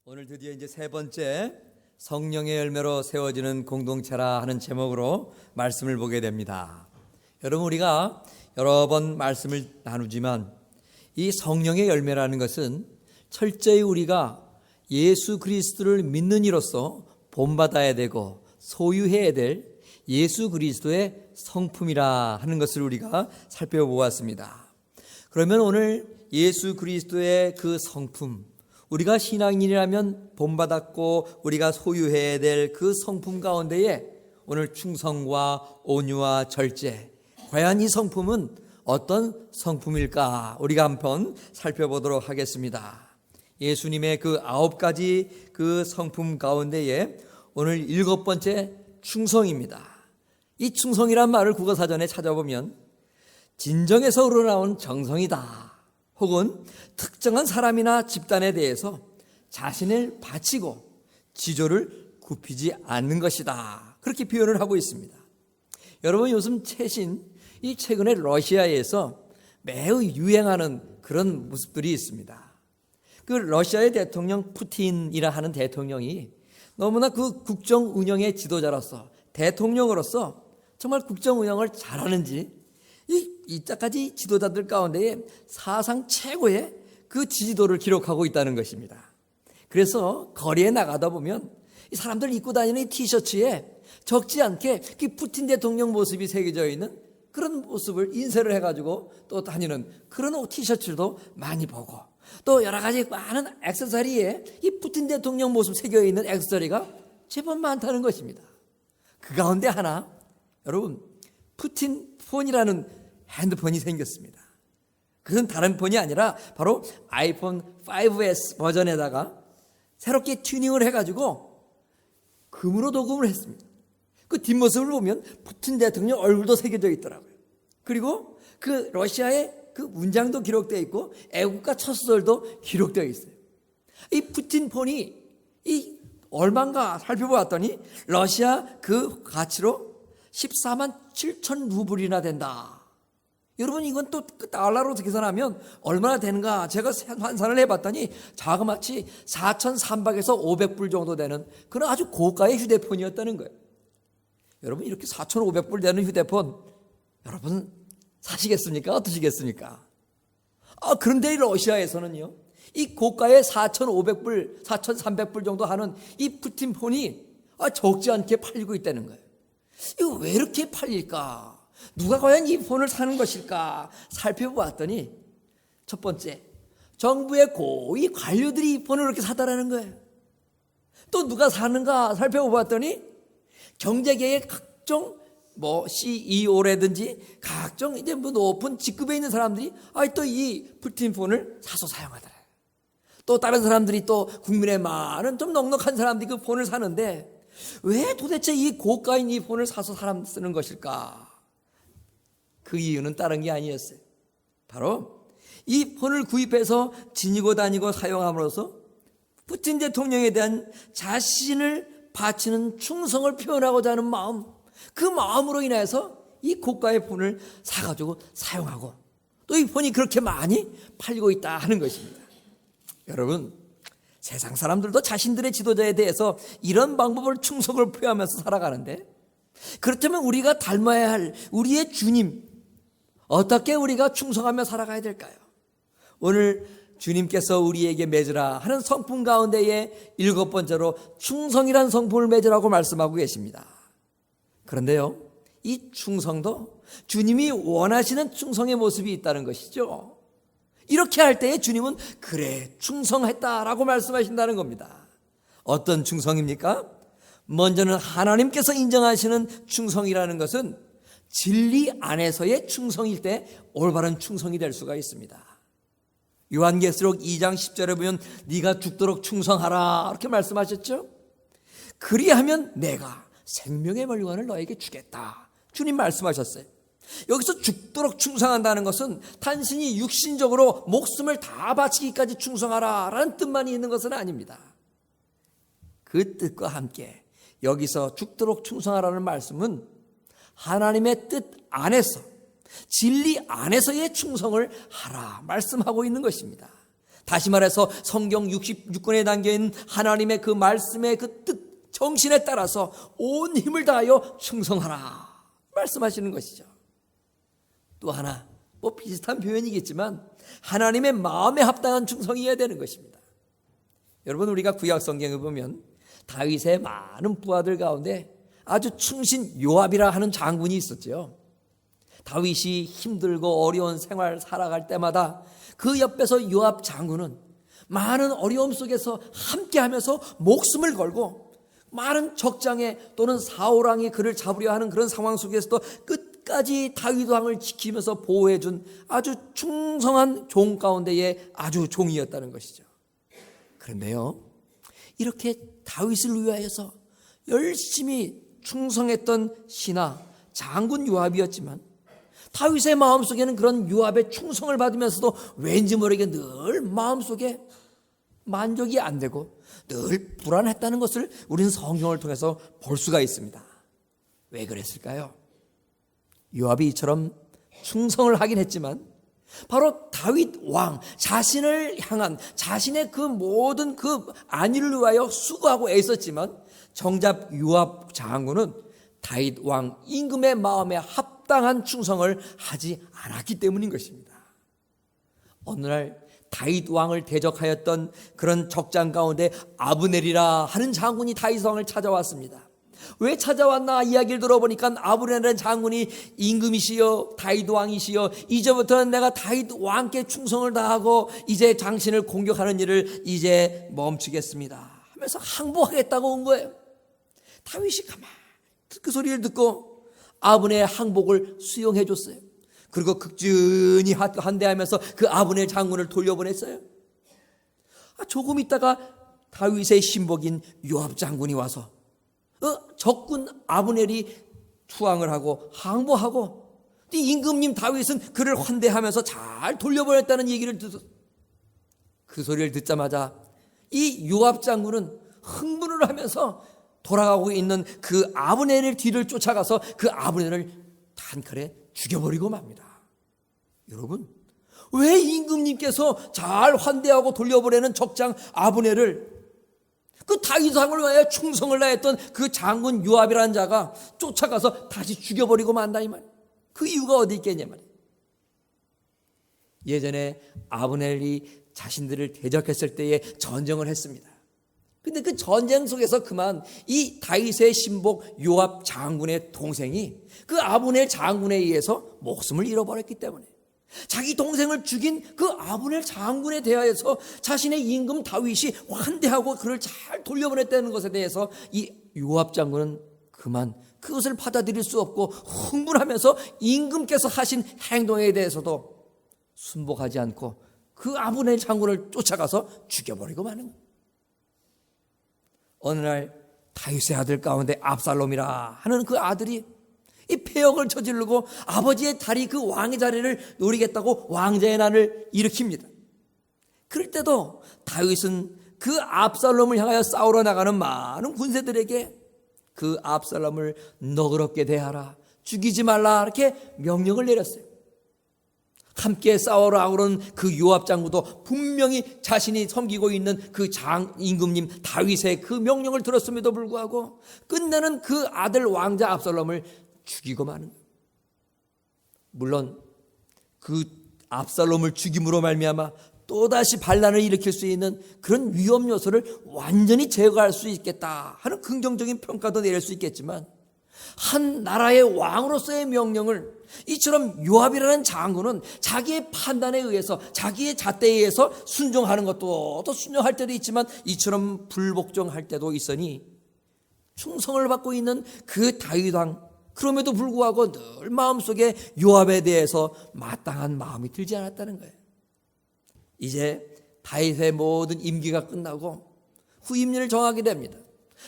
오늘 드디어 이제 세 번째 성령의 열매로 세워지는 공동체라 하는 제목으로 말씀을 보게 됩니다. 여러분, 우리가 여러 번 말씀을 나누지만 이 성령의 열매라는 것은 철저히 우리가 예수 그리스도를 믿는 이로써 본받아야 되고 소유해야 될 예수 그리스도의 성품이라 하는 것을 우리가 살펴보았습니다. 그러면 오늘 예수 그리스도의 그 성품, 우리가 신앙인이라면 본받았고 우리가 소유해야 될 그 성품 가운데에 오늘 충성과 온유와 절제, 과연 이 성품은 어떤 성품일까? 우리가 한번 살펴보도록 하겠습니다. 예수님의 그 9가지 그 성품 가운데에 오늘 7번째 충성입니다. 이 충성이란 말을 국어사전에 찾아보면 진정에서 우러나온 정성이다, 혹은 특정한 사람이나 집단에 대해서 자신을 바치고 지조를 굽히지 않는 것이다, 그렇게 표현을 하고 있습니다. 여러분, 요즘 최근에 러시아에서 매우 유행하는 그런 모습들이 있습니다. 그 러시아의 대통령 푸틴이라 하는 대통령이 너무나 그 국정 운영의 지도자로서, 대통령으로서 정말 국정 운영을 잘하는지 이때까지 지도자들 가운데에 사상 최고의 그 지지도를 기록하고 있다는 것입니다. 그래서 거리에 나가다 보면 이 사람들 입고 다니는 이 티셔츠에 적지 않게 그 푸틴 대통령 모습이 새겨져 있는 그런 모습을 인쇄를 해가지고 또 다니는 그런 티셔츠도 많이 보고, 또 여러 가지 많은 액세서리에 이 푸틴 대통령 모습 새겨 있는 액세서리가 제법 많다는 것입니다. 그 가운데 하나, 여러분, 푸틴 폰이라는 핸드폰이 생겼습니다. 그것은 다른 폰이 아니라 바로 아이폰 5S 버전에다가 새롭게 튜닝을 해가지고 금으로 도금을 했습니다. 그 뒷모습을 보면 푸틴 대통령 얼굴도 새겨져 있더라고요. 그리고 그 러시아의 그 문장도 기록되어 있고 애국가 첫소절도 기록되어 있어요. 이 푸틴 폰이 이 얼마인가 살펴보았더니 러시아 그 가치로 14만 7천 루블이나 된다. 여러분, 이건 또 달러로 계산하면 얼마나 되는가 제가 환산을 해봤더니 자그마치 4,300에서 500불 정도 되는 그런 아주 고가의 휴대폰이었다는 거예요. 여러분, 이렇게 4,500불 되는 휴대폰 여러분 사시겠습니까? 어떠시겠습니까? 그런데 이 러시아에서는요, 이 고가의 4,500불, 4,300불 정도 하는 이 푸틴 폰이 적지 않게 팔리고 있다는 거예요. 이거 왜 이렇게 팔릴까? 누가 과연 이 폰을 사는 것일까 살펴보았더니, 첫 번째, 정부의 고위 관료들이 이 폰을 이렇게 사다라는 거예요. 또 누가 사는가 살펴보았더니 경제계의 각종 CEO라든지 각종 이제 높은 직급에 있는 사람들이 또 이 푸틴 폰을 사서 사용하더라. 또 다른 사람들이 또 국민의 많은 좀 넉넉한 사람들이 그 폰을 사는데 왜 도대체 이 고가인 이 폰을 사서 사람 쓰는 것일까? 그 이유는 다른 게 아니었어요. 바로 이 폰을 구입해서 지니고 다니고 사용함으로써 푸틴 대통령에 대한 자신을 바치는 충성을 표현하고자 하는 마음, 그 마음으로 인해서 이 고가의 폰을 사가지고 사용하고 또 이 폰이 그렇게 많이 팔리고 있다 하는 것입니다. 여러분, 세상 사람들도 자신들의 지도자에 대해서 이런 방법을 충성을 표하면서 살아가는데, 그렇다면 우리가 닮아야 할 우리의 주님, 어떻게 우리가 충성하며 살아가야 될까요? 오늘 주님께서 우리에게 맺으라 하는 성품 가운데에 7번째로 충성이란 성품을 맺으라고 말씀하고 계십니다. 그런데요, 이 충성도 주님이 원하시는 충성의 모습이 있다는 것이죠. 이렇게 할 때에 주님은 그래 충성했다라고 말씀하신다는 겁니다. 어떤 충성입니까? 먼저는 하나님께서 인정하시는 충성이라는 것은 진리 안에서의 충성일 때 올바른 충성이 될 수가 있습니다. 요한계시록 2장 10절에 보면 네가 죽도록 충성하라 이렇게 말씀하셨죠. 그리하면 내가 생명의 물건을 너에게 주겠다, 주님 말씀하셨어요. 여기서 죽도록 충성한다는 것은 단순히 육신적으로 목숨을 다 바치기까지 충성하라라는 뜻만 있는 것은 아닙니다. 그 뜻과 함께 여기서 죽도록 충성하라는 말씀은 하나님의 뜻 안에서, 진리 안에서의 충성을 하라 말씀하고 있는 것입니다. 다시 말해서 성경 66권에 담겨있는 하나님의 그 말씀의 그 뜻, 정신에 따라서 온 힘을 다하여 충성하라 말씀하시는 것이죠. 또 하나 비슷한 표현이겠지만 하나님의 마음에 합당한 충성이어야 되는 것입니다. 여러분, 우리가 구약 성경에 보면 다윗의 많은 부하들 가운데 아주 충신 요압이라 하는 장군이 있었죠. 다윗이 힘들고 어려운 생활 살아갈 때마다 그 옆에서 요압 장군은 많은 어려움 속에서 함께하면서 목숨을 걸고 많은 적장에 또는 사울왕이 그를 잡으려 하는 그런 상황 속에서도 끝까지 다윗 왕을 지키면서 보호해준 아주 충성한 종 가운데의 아주 종이었다는 것이죠. 그런데요, 이렇게 다윗을 위하여서 열심히 충성했던 신하 장군 요압이었지만 다윗의 마음속에는 그런 요압의 충성을 받으면서도 왠지 모르게 늘 마음속에 만족이 안 되고 늘 불안했다는 것을 우리는 성경을 통해서 볼 수가 있습니다. 왜 그랬을까요? 요압이 이처럼 충성을 하긴 했지만 바로 다윗 왕 자신을 향한 자신의 그 모든 그 안위를 위하여 수고하고 애썼지만 정작 요압 장군은 다윗 왕 임금의 마음에 합당한 충성을 하지 않았기 때문인 것입니다. 어느 날 다윗 왕을 대적하였던 그런 적장 가운데 아브넬이라 하는 장군이 다윗 왕을 찾아왔습니다. 왜 찾아왔나 이야기를 들어보니까 아브넬이라는 장군이 임금이시여 다윗 왕이시여 이제부터는 내가 다윗 왕께 충성을 다하고 이제 당신을 공격하는 일을 이제 멈추겠습니다 하면서 항복하겠다고 온 거예요. 다윗이 가만히 그 소리를 듣고 아브넬의 항복을 수용해 줬어요. 그리고 극진히 환대하면서 그 아브넬 장군을 돌려보냈어요. 조금 있다가 다윗의 신복인 요압 장군이 와서 적군 아브넬이 투항을 하고 항복하고 임금님 다윗은 그를 환대하면서 잘 돌려보냈다는 얘기를 그 소리를 듣자마자 이 요압 장군은 흥분을 하면서 돌아가고 있는 그 아브넬의 뒤를 쫓아가서 그 아브넬을 단칼에 죽여버리고 맙니다. 여러분, 왜 임금님께서 잘 환대하고 돌려보내는 적장 아브넬을 그 다윗 왕을 위하여 충성을 다했던 그 장군 요압이라는 자가 쫓아가서 다시 죽여버리고 만다 이 말이에요. 그 이유가 어디 있겠냐 말이에요. 예전에 아브넬이 자신들을 대적했을 때에 전쟁을 했습니다. 근데 그 전쟁 속에서 그만 이 다윗의 신복 요압 장군의 동생이 그 아브넬 장군에 의해서 목숨을 잃어버렸기 때문에 자기 동생을 죽인 그 아브넬 장군에 대하여서 자신의 임금 다윗이 환대하고 그를 잘 돌려보냈다는 것에 대해서 이 요압 장군은 그만 그것을 받아들일 수 없고 흥분하면서 임금께서 하신 행동에 대해서도 순복하지 않고 그 아브넬 장군을 쫓아가서 죽여버리고 마는 거예요. 어느 날 다윗의 아들 가운데 압살롬이라 하는 그 아들이 이 폐역을 저지르고 아버지의 다리 그 왕의 자리를 노리겠다고 왕자의 난을 일으킵니다. 그럴 때도 다윗은 그 압살롬을 향하여 싸우러 나가는 많은 군세들에게 그 압살롬을 너그럽게 대하라, 죽이지 말라 이렇게 명령을 내렸어요. 함께 싸우라 그런 그 요압 장군도 분명히 자신이 섬기고 있는 그 임금님 다윗의 그 명령을 들었음에도 불구하고 끝내는 그 아들 왕자 압살롬을 죽이고 마는 거예요. 물론 그 압살롬을 죽임으로 말미암아 또다시 반란을 일으킬 수 있는 그런 위험 요소를 완전히 제거할 수 있겠다 하는 긍정적인 평가도 내릴 수 있겠지만 한 나라의 왕으로서의 명령을 이처럼 요압이라는 장군은 자기의 판단에 의해서 자기의 잣대에 의해서 순종하는 것도 또 순종할 때도 있지만 이처럼 불복종할 때도 있으니 충성을 받고 있는 그 다윗 왕 그럼에도 불구하고 늘 마음속에 요압에 대해서 마땅한 마음이 들지 않았다는 거예요. 이제 다윗의 모든 임기가 끝나고 후임일을 정하게 됩니다.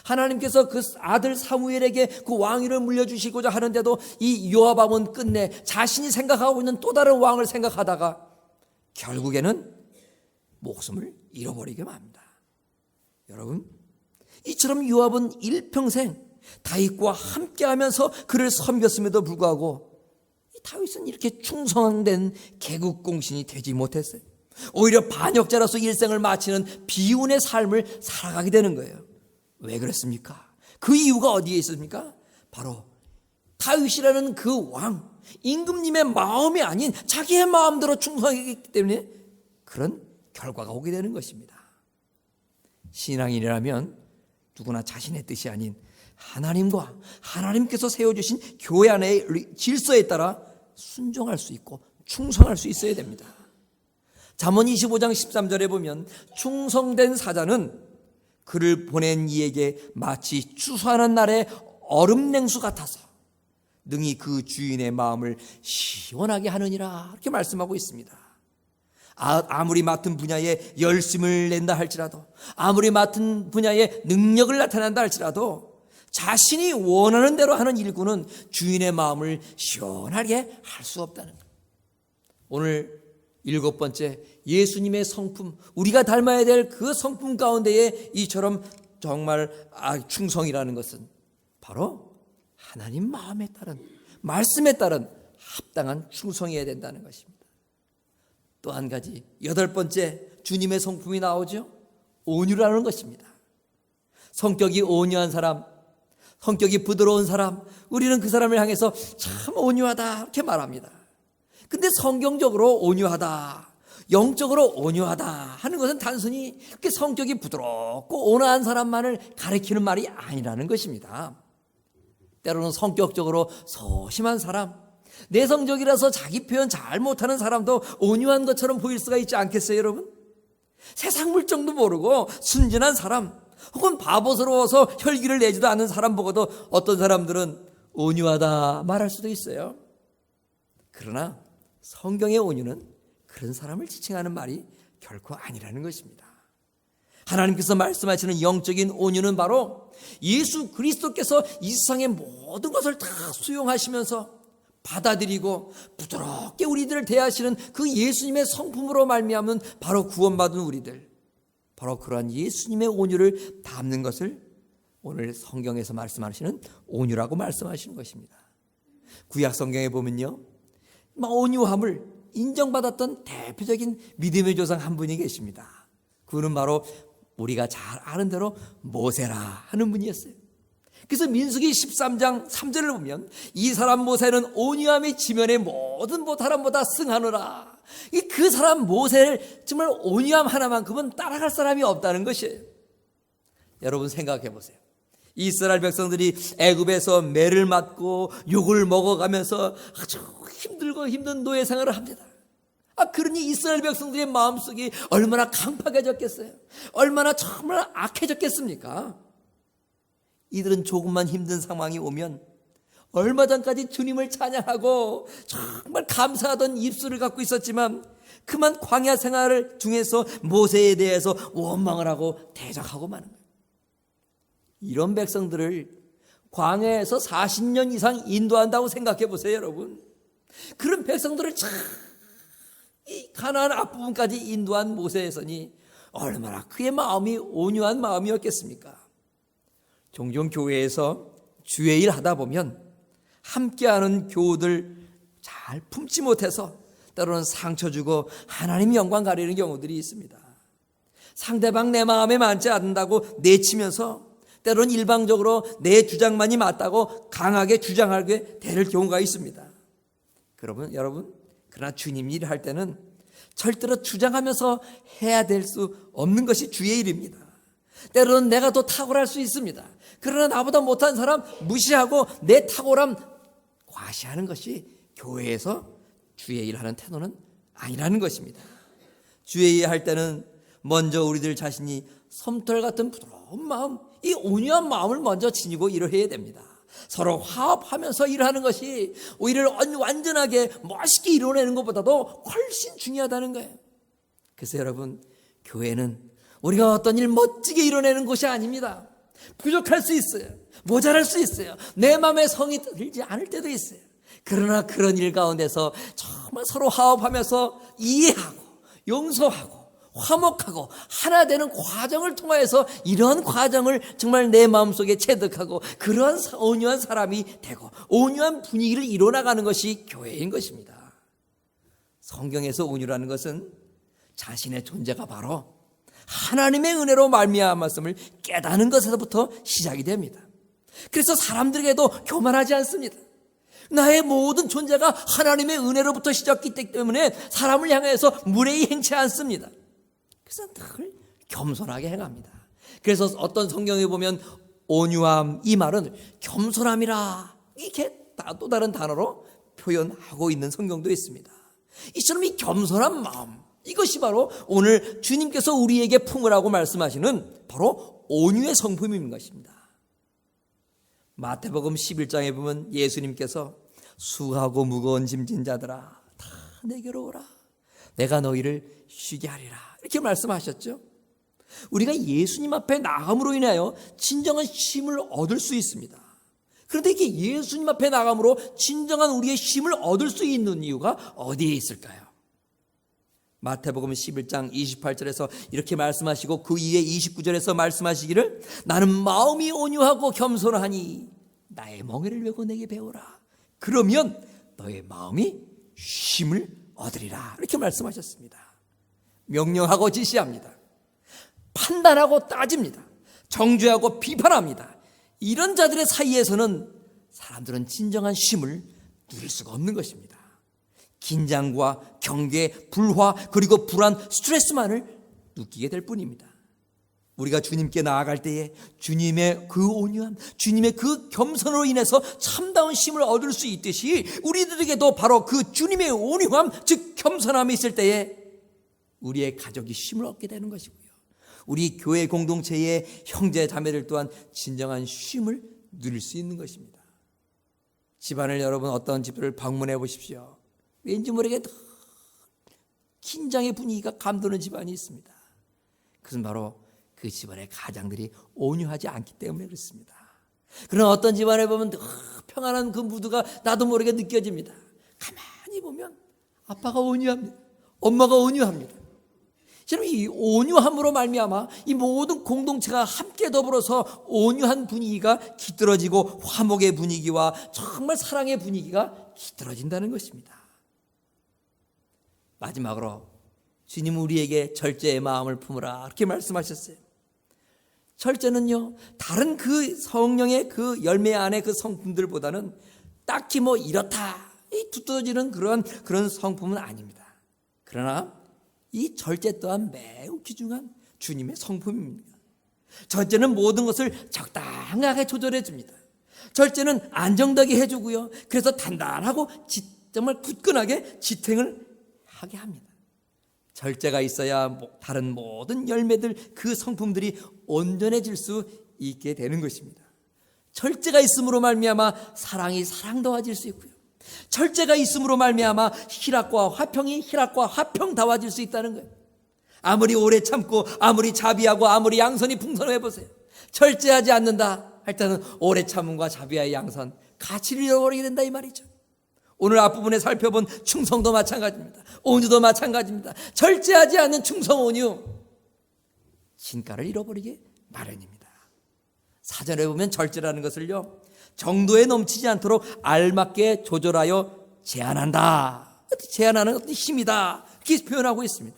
하나님께서 그 아들 사무엘에게 그 왕위를 물려주시고자 하는데도 이 요압 왕은 끝내 자신이 생각하고 있는 또 다른 왕을 생각하다가 결국에는 목숨을 잃어버리게 합니다. 여러분, 이처럼 요압은 일평생 다윗과 함께하면서 그를 섬겼음에도 불구하고 다윗은 이렇게 충성된 개국공신이 되지 못했어요. 오히려 반역자로서 일생을 마치는 비운의 삶을 살아가게 되는 거예요. 왜 그랬습니까? 그 이유가 어디에 있습니까? 바로 다윗이라는 그 왕, 임금님의 마음이 아닌 자기의 마음대로 충성하기 때문에 그런 결과가 오게 되는 것입니다. 신앙인이라면 누구나 자신의 뜻이 아닌 하나님과 하나님께서 세워주신 교회 안의 질서에 따라 순종할 수 있고 충성할 수 있어야 됩니다. 잠언 25장 13절에 보면 충성된 사자는 그를 보낸 이에게 마치 추수하는 날의 얼음 냉수 같아서 능히 그 주인의 마음을 시원하게 하느니라, 이렇게 말씀하고 있습니다. 아무리 맡은 분야에 열심을 낸다 할지라도, 아무리 맡은 분야에 능력을 나타낸다 할지라도 자신이 원하는 대로 하는 일꾼은 주인의 마음을 시원하게 할 수 없다는 것. 오늘 7번째, 예수님의 성품, 우리가 닮아야 될 그 성품 가운데에 이처럼 정말 충성이라는 것은 바로 하나님 마음에 따른, 말씀에 따른 합당한 충성이어야 된다는 것입니다. 또 한 가지, 8번째 주님의 성품이 나오죠. 온유라는 것입니다. 성격이 온유한 사람, 성격이 부드러운 사람, 우리는 그 사람을 향해서 참 온유하다 이렇게 말합니다. 근데 성경적으로 온유하다, 영적으로 온유하다 하는 것은 단순히 그렇게 성격이 부드럽고 온화한 사람만을 가리키는 말이 아니라는 것입니다. 때로는 성격적으로 소심한 사람, 내성적이라서 자기 표현 잘 못하는 사람도 온유한 것처럼 보일 수가 있지 않겠어요, 여러분? 세상 물정도 모르고 순진한 사람, 혹은 바보스러워서 혈기를 내지도 않는 사람 보고도 어떤 사람들은 온유하다 말할 수도 있어요. 그러나 성경의 온유는 그런 사람을 지칭하는 말이 결코 아니라는 것입니다. 하나님께서 말씀하시는 영적인 온유는 바로 예수 그리스도께서 이 세상의 모든 것을 다 수용하시면서 받아들이고 부드럽게 우리들을 대하시는 그 예수님의 성품으로 말미암은 바로 구원받은 우리들, 바로 그러한 예수님의 온유를 담는 것을 오늘 성경에서 말씀하시는 온유라고 말씀하시는 것입니다. 구약 성경에 보면요, 온유함을 인정받았던 대표적인 믿음의 조상 한 분이 계십니다. 그분은 바로 우리가 잘 아는 대로 모세라 하는 분이었어요. 그래서 민수기 13장 3절을 보면 이 사람 모세는 온유함이 지면의 모든 사람보다 승하노라. 그 사람 모세를 정말 온유함 하나만큼은 따라갈 사람이 없다는 것이에요. 여러분 생각해 보세요. 이스라엘 백성들이 애굽에서 매를 맞고 욕을 먹어가면서 아주 힘들고 힘든 노예 생활을 합니다. 그러니 이스라엘 백성들의 마음속이 얼마나 강팍해졌겠어요? 얼마나 정말 악해졌겠습니까? 이들은 조금만 힘든 상황이 오면 얼마 전까지 주님을 찬양하고 정말 감사하던 입술을 갖고 있었지만 그만 광야 생활을 중에서 모세에 대해서 원망을 하고 대적하고 마는 거예요. 이런 백성들을 광야에서 40년 이상 인도한다고 생각해 보세요, 여러분. 그런 백성들을 참 이 가나안 앞부분까지 인도한 모세에서니 얼마나 그의 마음이 온유한 마음이었겠습니까? 종종 교회에서 주의 일 하다 보면 함께하는 교우들 잘 품지 못해서 때로는 상처 주고 하나님 영광 가리는 경우들이 있습니다. 상대방 내 마음에 맞지 않는다고 내치면서 때로는 일방적으로 내 주장만이 맞다고 강하게 주장하게 될 경우가 있습니다. 그러면 여러분, 그러나 주님 일을 할 때는 절대로 주장하면서 해야 될 수 없는 것이 주의 일입니다. 때로는 내가 더 탁월할 수 있습니다. 그러나 나보다 못한 사람 무시하고 내 탁월함 과시하는 것이 교회에서 주의 일하는 태도는 아니라는 것입니다. 주의 일할 때는 먼저 우리들 자신이 솜털 같은 부드러운 마음, 이 온유한 마음을 먼저 지니고 일을 해야 됩니다. 서로 화합하면서 일하는 것이 오히려 완전하게 멋있게 이뤄내는 것보다도 훨씬 중요하다는 거예요. 그래서 여러분, 교회는 우리가 어떤 일 멋지게 이뤄내는 곳이 아닙니다. 부족할 수 있어요. 모자랄 수 있어요. 내 마음에 성이 들지 않을 때도 있어요. 그러나 그런 일 가운데서 정말 서로 화합하면서 이해하고 용서하고 화목하고 하나 되는 과정을 통하여서 이런 과정을 정말 내 마음속에 체득하고 그러한 온유한 사람이 되고 온유한 분위기를 이뤄나가는 것이 교회인 것입니다. 성경에서 온유라는 것은 자신의 존재가 바로 하나님의 은혜로 말미암았음을 깨닫는 것에서부터 시작이 됩니다. 그래서 사람들에게도 교만하지 않습니다. 나의 모든 존재가 하나님의 은혜로부터 시작했기 때문에 사람을 향해서 무례히 행치 않습니다. 그래서 늘 겸손하게 행합니다. 그래서 어떤 성경에 보면 온유함, 이 말은 겸손함이라 이렇게 또 다른 단어로 표현하고 있는 성경도 있습니다. 이처럼 이 겸손한 마음, 이것이 바로 오늘 주님께서 우리에게 품으라고 말씀하시는 바로 온유의 성품인 것입니다. 마태복음 11장에 보면 예수님께서 수고하고 무거운 짐진 자들아 다 내게로 오라, 내가 너희를 쉬게 하리라, 이렇게 말씀하셨죠. 우리가 예수님 앞에 나감으로 인하여 진정한 쉼을 얻을 수 있습니다. 그런데 이게 예수님 앞에 나감으로 진정한 우리의 쉼을 얻을 수 있는 이유가 어디에 있을까요? 마태복음 11장 28절에서 이렇게 말씀하시고 그 이에 29절에서 말씀하시기를 나는 마음이 온유하고 겸손하니 나의 멍에를 메고 내게 배우라, 그러면 너의 마음이 쉼을 얻으리라, 이렇게 말씀하셨습니다. 명령하고 지시합니다. 판단하고 따집니다. 정죄하고 비판합니다. 이런 자들의 사이에서는 사람들은 진정한 쉼을 누릴 수가 없는 것입니다. 긴장과 경계, 불화, 그리고 불안, 스트레스만을 느끼게 될 뿐입니다. 우리가 주님께 나아갈 때에 주님의 그 온유함, 주님의 그 겸손으로 인해서 참다운 쉼을 얻을 수 있듯이 우리들에게도 바로 그 주님의 온유함, 즉 겸손함이 있을 때에 우리의 가족이 쉼을 얻게 되는 것이고요, 우리 교회 공동체의 형제 자매들 또한 진정한 쉼을 누릴 수 있는 것입니다. 집안을 여러분 어떤 집들을 방문해 보십시오. 왠지 모르게 긴장의 분위기가 감도는 집안이 있습니다. 그것은 바로 그 집안의 가장들이 온유하지 않기 때문에 그렇습니다. 그러나 어떤 집안에 보면 평안한 그 무드가 나도 모르게 느껴집니다. 가만히 보면 아빠가 온유합니다. 엄마가 온유합니다. 여러분, 이 온유함으로 말미암아 이 모든 공동체가 함께 더불어서 온유한 분위기가 깃들어지고 화목의 분위기와 정말 사랑의 분위기가 깃들어진다는 것입니다. 마지막으로 주님 우리에게 절제의 마음을 품으라, 이렇게 말씀하셨어요. 절제는요, 다른 그 성령의 그 열매 안의 그 성품들보다는 딱히 뭐 이렇다 두터워지는 그런 성품은 아닙니다. 그러나 이 절제 또한 매우 귀중한 주님의 성품입니다. 절제는 모든 것을 적당하게 조절해 줍니다. 절제는 안정되게 해주고요, 그래서 단단하고 정말 굳건하게 지탱을 하게 합니다. 절제가 있어야 다른 모든 열매들, 그 성품들이 온전해질 수 있게 되는 것입니다. 절제가 있음으로 말미암아 사랑이 사랑다워질 수 있고요, 절제가 있음으로 말미암아 희락과 화평다워질 수 있다는 거예요. 아무리 오래 참고 아무리 자비하고 아무리 양선이 풍성해 보세요. 절제하지 않는다 할 때는 오래 참음과 자비와 양선 가치를 잃어버리게 된다, 이 말이죠. 오늘 앞부분에 살펴본 충성도 마찬가지입니다. 온유도 마찬가지입니다. 절제하지 않는 충성, 온유, 진가를 잃어버리게 마련입니다. 사전에 보면 절제라는 것을요, 정도에 넘치지 않도록 알맞게 조절하여 제한한다, 제한하는 어떤 힘이다, 이렇게 표현하고 있습니다.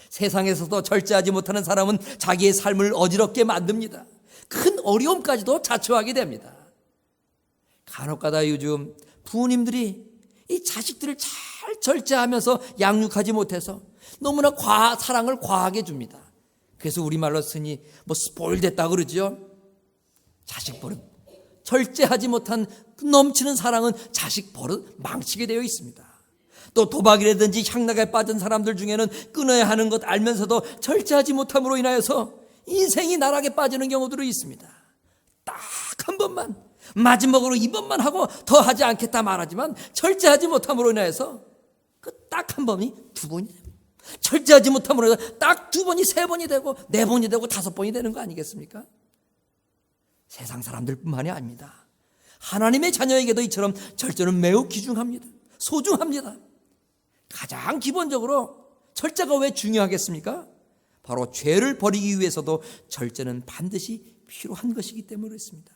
세상에서도 절제하지 못하는 사람은 자기의 삶을 어지럽게 만듭니다. 큰 어려움까지도 자초하게 됩니다. 간혹가다 요즘 부모님들이 이 자식들을 잘 절제하면서 양육하지 못해서 너무나 사랑을 과하게 줍니다. 그래서 우리말로 쓰니 스포일 됐다 그러죠. 자식 버릇, 절제하지 못한 넘치는 사랑은 자식 버릇 망치게 되어 있습니다. 또 도박이라든지 향락에 빠진 사람들 중에는 끊어야 하는 것 알면서도 절제하지 못함으로 인하여서 인생이 나락에 빠지는 경우들이 있습니다. 딱 한 번만, 마지막으로 이번만 하고 더 하지 않겠다 말하지만 절제하지 못함으로 인해서 그 딱 한 번이 두 번이 되고, 절제하지 못함으로 인해서 딱 두 번이 세 번이 되고 네 번이 되고 다섯 번이 되는 거 아니겠습니까? 세상 사람들뿐만이 아닙니다. 하나님의 자녀에게도 이처럼 절제는 매우 귀중합니다. 소중합니다. 가장 기본적으로 절제가 왜 중요하겠습니까? 바로 죄를 버리기 위해서도 절제는 반드시 필요한 것이기 때문에 그렇습니다.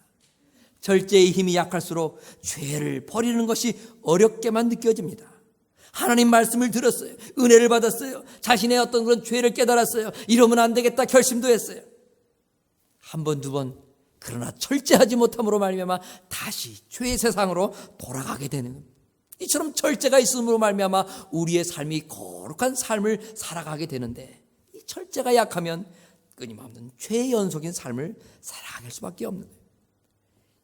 절제의 힘이 약할수록 죄를 버리는 것이 어렵게만 느껴집니다. 하나님 말씀을 들었어요. 은혜를 받았어요. 자신의 어떤 그런 죄를 깨달았어요. 이러면 안 되겠다 결심도 했어요. 한 번, 두 번. 그러나 절제하지 못함으로 말미암아 다시 죄의 세상으로 돌아가게 되는 겁니다. 이처럼 절제가 있음으로 말미암아 우리의 삶이 거룩한 삶을 살아가게 되는데, 이 절제가 약하면 끊임없는 죄의 연속인 삶을 살아갈 수밖에 없는 거예요.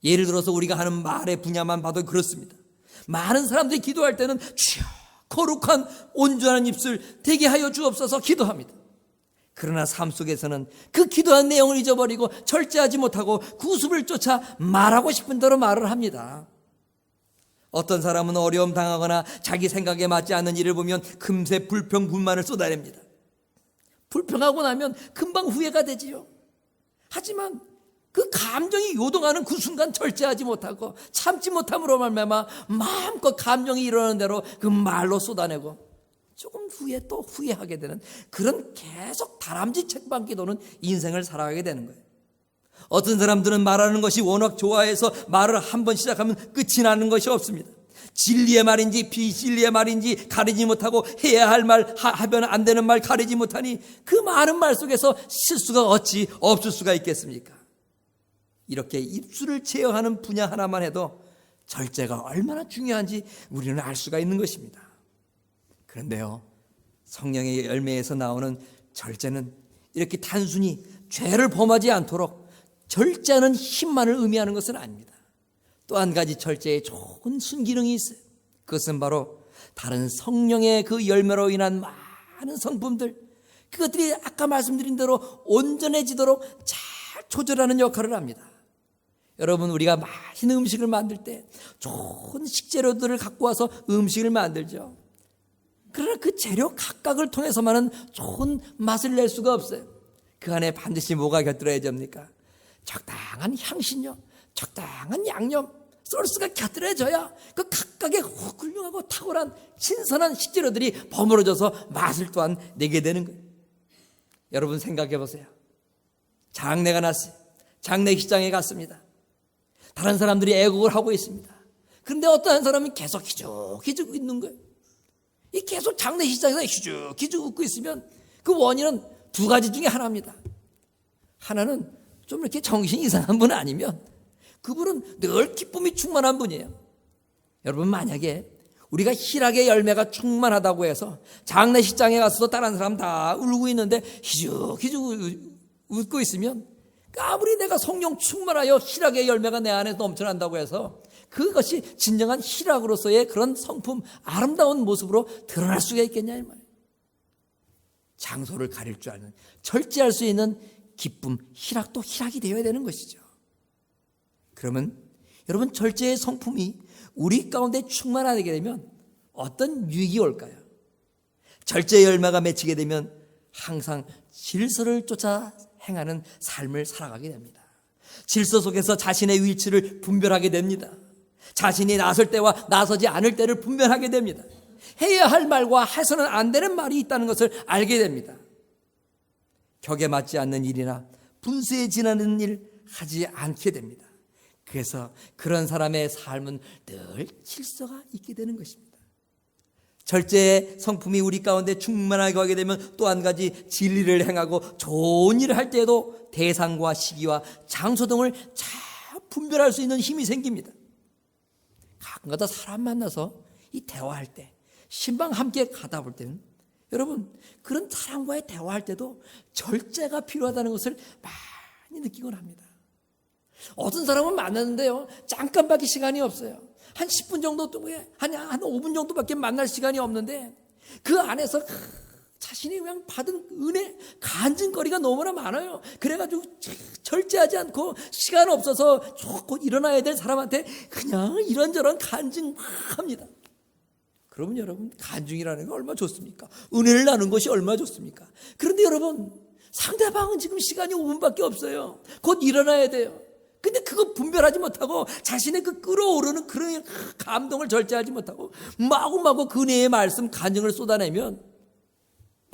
예를 들어서 우리가 하는 말의 분야만 봐도 그렇습니다. 많은 사람들이 기도할 때는 주여 거룩한 온전한 입술 되게 하여 주옵소서 기도합니다. 그러나 삶 속에서는 그 기도한 내용을 잊어버리고 절제하지 못하고 구습을 쫓아 말하고 싶은 대로 말을 합니다. 어떤 사람은 어려움 당하거나 자기 생각에 맞지 않는 일을 보면 금세 불평 불만을 쏟아냅니다. 불평하고 나면 금방 후회가 되지요. 하지만 그 감정이 요동하는 그 순간 절제하지 못하고 참지 못함으로 말미암아 마음껏 감정이 일어나는 대로 그 말로 쏟아내고 조금 후에 또 후회하게 되는 그런 계속 다람쥐 책방기 도는 인생을 살아가게 되는 거예요. 어떤 사람들은 말하는 것이 워낙 좋아해서 말을 한 번 시작하면 끝이 나는 것이 없습니다. 진리의 말인지 비진리의 말인지 가리지 못하고 해야 할 말 하면 안 되는 말 가리지 못하니 그 많은 말 속에서 실수가 어찌 없을 수가 있겠습니까? 이렇게 입술을 제어하는 분야 하나만 해도 절제가 얼마나 중요한지 우리는 알 수가 있는 것입니다. 그런데요, 성령의 열매에서 나오는 절제는 이렇게 단순히 죄를 범하지 않도록 절제하는 힘만을 의미하는 것은 아닙니다. 또 한 가지 절제에 좋은 순기능이 있어요. 그것은 바로 다른 성령의 그 열매로 인한 많은 성품들, 그것들이 아까 말씀드린 대로 온전해지도록 잘 조절하는 역할을 합니다. 여러분, 우리가 맛있는 음식을 만들 때 좋은 식재료들을 갖고 와서 음식을 만들죠. 그러나 그 재료 각각을 통해서만은 좋은 맛을 낼 수가 없어요. 그 안에 반드시 뭐가 곁들여야 됩니까? 적당한 향신료, 적당한 양념, 소스가 곁들여져야 그 각각의 훌륭하고 탁월한 신선한 식재료들이 버무려져서 맛을 또한 내게 되는 거예요. 여러분 생각해 보세요. 장례가 났어요. 장례식장에 갔습니다. 다른 사람들이 애국을 하고 있습니다. 그런데 어떤 사람은 계속 희죽희죽 있는 거예요. 이 계속 장례식장에서 희죽희죽 웃고 있으면 그 원인은 두 가지 중에 하나입니다. 하나는 좀 이렇게 정신이 이상한 분 아니면 그분은 늘 기쁨이 충만한 분이에요. 여러분, 만약에 우리가 희락의 열매가 충만하다고 해서 장례식장에 가서도 다른 사람 다 울고 있는데 희죽희죽 웃고 있으면 아무리 내가 성령 충만하여 희락의 열매가 내 안에 넘쳐난다고 해서 그것이 진정한 희락으로서의 그런 성품, 아름다운 모습으로 드러날 수가 있겠냐 이 말이에요. 장소를 가릴 줄 아는, 절제할 수 있는 기쁨, 희락도 희락이 되어야 되는 것이죠. 그러면 여러분, 절제의 성품이 우리 가운데 충만하게 되면 어떤 유익이 올까요? 절제의 열매가 맺히게 되면 항상 질서를 쫓아 행하는 삶을 살아가게 됩니다. 질서 속에서 자신의 위치를 분별하게 됩니다. 자신이 나설 때와 나서지 않을 때를 분별하게 됩니다. 해야 할 말과 해서는 안 되는 말이 있다는 것을 알게 됩니다. 격에 맞지 않는 일이나 분수에 지나는 일 하지 않게 됩니다. 그래서 그런 사람의 삶은 늘 질서가 있게 되는 것입니다. 절제의 성품이 우리 가운데 충만하게 하게 되면 또 한 가지 진리를 행하고 좋은 일을 할 때에도 대상과 시기와 장소 등을 잘 분별할 수 있는 힘이 생깁니다. 가끔가다 사람 만나서 이 대화할 때, 신방 함께 가다 볼 때는 여러분, 그런 사람과의 대화할 때도 절제가 필요하다는 것을 많이 느끼곤 합니다. 어떤 사람은 만났는데요, 잠깐밖에 시간이 없어요. 한 10분 정도 동안, 한 5분 정도밖에 만날 시간이 없는데 그 안에서 자신이 그냥 받은 은혜, 간증거리가 너무나 많아요. 그래가지고 절제하지 않고 시간 없어서 곧 일어나야 될 사람한테 그냥 이런저런 간증합니다. 그러면 여러분, 간증이라는 게 얼마나 좋습니까? 은혜를 나누는 것이 얼마나 좋습니까? 그런데 여러분, 상대방은 지금 시간이 5분밖에 없어요. 곧 일어나야 돼요. 근데 그거 분별하지 못하고 자신의 그 끓어오르는 그런 감동을 절제하지 못하고 마구마구 그 은혜의 말씀, 간증을 쏟아내면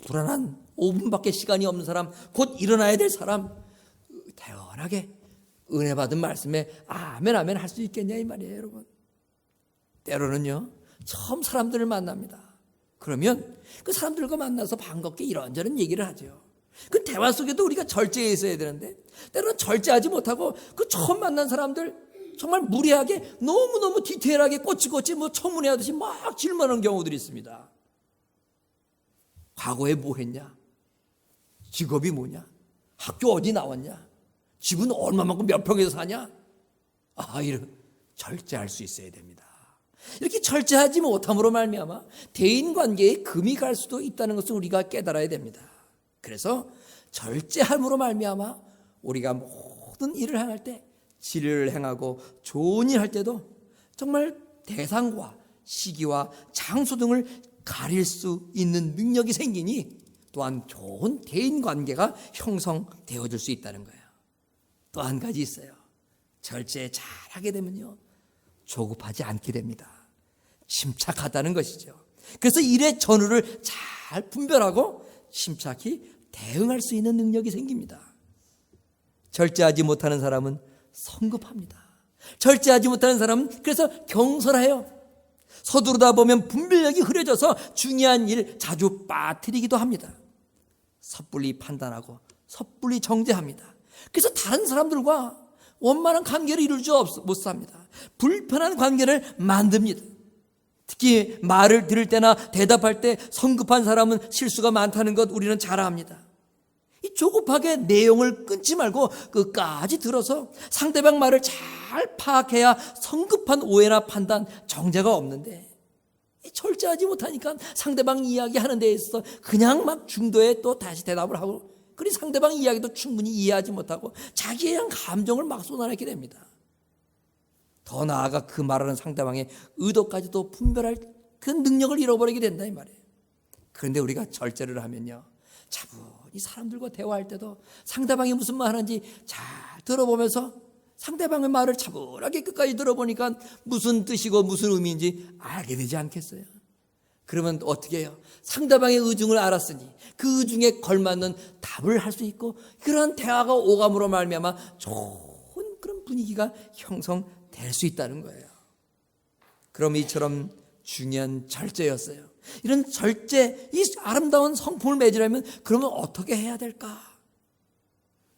불안한 5분밖에 시간이 없는 사람, 곧 일어나야 될 사람, 태연하게 은혜 받은 말씀에 아멘 아멘 할 수 있겠냐 이 말이에요. 여러분, 때로는요 처음 사람들을 만납니다. 그러면 그 사람들과 만나서 반갑게 이런저런 얘기를 하죠. 그 대화 속에도 우리가 절제해 있어야 되는데 때로는 절제하지 못하고 그 처음 만난 사람들 정말 무례하게 너무너무 디테일하게 꼬치꼬치 청문회하듯이 막 질문하는 경우들이 있습니다. 과거에 뭐 했냐? 직업이 뭐냐? 학교 어디 나왔냐? 집은 얼마만큼 몇 평에서 사냐? 이런 절제할 수 있어야 됩니다. 이렇게 절제하지 못함으로 말미암아 대인관계에 금이 갈 수도 있다는 것을 우리가 깨달아야 됩니다. 그래서 절제함으로 말미암아 우리가 모든 일을 행할 때 진리를 행하고 좋은 일 할 때도 정말 대상과 시기와 장소 등을 가릴 수 있는 능력이 생기니 또한 좋은 대인관계가 형성되어질 수 있다는 거예요. 또 한 가지 있어요. 절제 잘하게 되면요, 조급하지 않게 됩니다. 침착하다는 것이죠. 그래서 일의 전후를 잘 분별하고 침착히 대응할 수 있는 능력이 생깁니다. 절제하지 못하는 사람은 성급합니다. 절제하지 못하는 사람은 그래서 경솔해요. 서두르다 보면 분별력이 흐려져서 중요한 일 자주 빠뜨리기도 합니다. 섣불리 판단하고 섣불리 정죄합니다. 그래서 다른 사람들과 원만한 관계를 이룰 줄 못 삽니다. 불편한 관계를 만듭니다. 특히 말을 들을 때나 대답할 때 성급한 사람은 실수가 많다는 것 우리는 잘 압니다. 이 조급하게 내용을 끊지 말고 끝까지 들어서 상대방 말을 잘 파악해야 성급한 오해나 판단, 정죄가 없는데 절제하지 못하니까 상대방 이야기하는 데 있어서 그냥 막 중도에 또 다시 대답을 하고, 그리고 상대방 이야기도 충분히 이해하지 못하고 자기에 대한 감정을 막 쏟아내게 됩니다. 더 나아가 그 말하는 상대방의 의도까지도 분별할 그 능력을 잃어버리게 된다 이 말이에요. 그런데 우리가 절제를 하면요, 차분히 사람들과 대화할 때도 상대방이 무슨 말 하는지 잘 들어보면서 상대방의 말을 차분하게 끝까지 들어보니까 무슨 뜻이고 무슨 의미인지 알게 되지 않겠어요? 그러면 어떻게 해요? 상대방의 의중을 알았으니 그 의중에 걸맞는 답을 할 수 있고, 그런 대화가 오감으로 말미암아 좋은 그런 분위기가 형성될 수 있다는 거예요. 그럼 이처럼 중요한 절제였어요. 이런 절제, 이 아름다운 성품을 맺으려면 그러면 어떻게 해야 될까?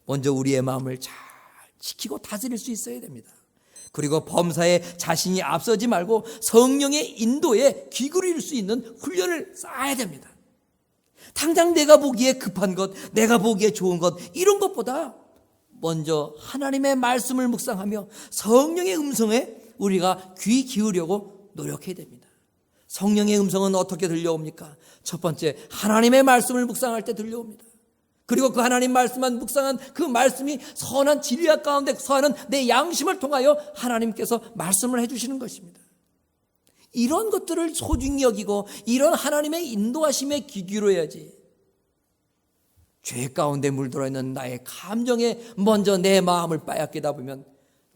먼저 우리의 마음을 잘 지키고 다스릴 수 있어야 됩니다. 그리고 범사에 자신이 앞서지 말고 성령의 인도에 귀 기울일 수 있는 훈련을 쌓아야 됩니다. 당장 내가 보기에 급한 것, 내가 보기에 좋은 것, 이런 것보다 먼저 하나님의 말씀을 묵상하며 성령의 음성에 우리가 귀 기울이려고 노력해야 됩니다. 성령의 음성은 어떻게 들려옵니까? 첫 번째, 하나님의 말씀을 묵상할 때 들려옵니다. 그리고 그 하나님 말씀만 묵상한 그 말씀이 선한 진리학 가운데 서하는 내 양심을 통하여 하나님께서 말씀을 해주시는 것입니다. 이런 것들을 소중히 여기고 이런 하나님의 인도하심에 귀 기울여야지, 죄 가운데 물들어 있는 나의 감정에 먼저 내 마음을 빼앗기다 보면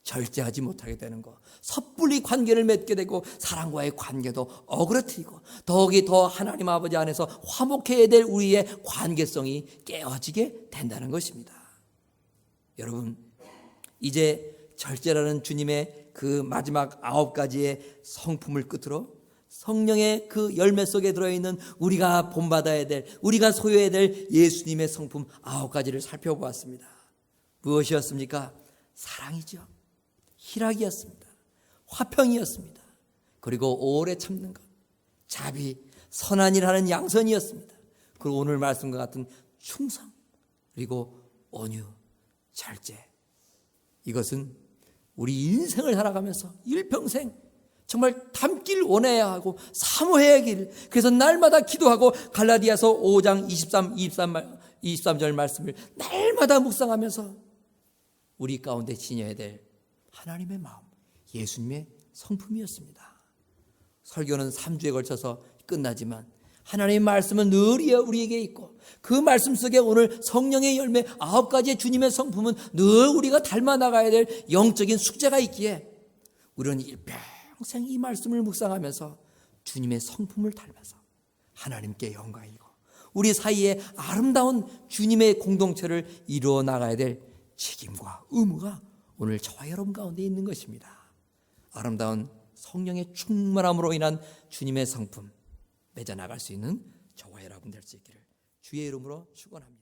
절제하지 못하게 되는 거, 섣불리 관계를 맺게 되고 사람과의 관계도 어그러뜨리고 더욱이 더 하나님 아버지 안에서 화목해야 될 우리의 관계성이 깨어지게 된다는 것입니다. 여러분, 이제 절제라는 주님의 그 마지막 9가지의 성품을 끝으로 성령의 그 열매 속에 들어있는 우리가 본받아야 될, 우리가 소유해야 될 예수님의 성품 9가지를 살펴보았습니다. 무엇이었습니까? 사랑이죠. 희락이었습니다. 화평이었습니다. 그리고 오래 참는 것, 자비, 선한 일 하는 양선이었습니다. 그리고 오늘 말씀과 같은 충성, 그리고 온유, 절제. 이것은 우리 인생을 살아가면서 일평생 정말 담길 원해야 하고 사모해야 하길, 그래서 날마다 기도하고 갈라디아서 5장 23절 말씀을 날마다 묵상하면서 우리 가운데 지녀야 될 하나님의 마음, 예수님의 성품이었습니다. 설교는 3주에 걸쳐서 끝나지만 하나님의 말씀은 늘 우리에게 있고, 그 말씀 속에 오늘 성령의 열매 9가지의 주님의 성품은 늘 우리가 닮아 나가야 될 영적인 숙제가 있기에 우리는 일평생 이 말씀을 묵상하면서 주님의 성품을 닮아서 하나님께 영광이고 우리 사이에 아름다운 주님의 공동체를 이루어 나가야 될 책임과 의무가 오늘 저와 여러분 가운데 있는 것입니다. 아름다운 성령의 충만함으로 인한 주님의 성품, 맺어 나갈 수 있는 저와 여러분 될 수 있기를 주의 이름으로 축원합니다.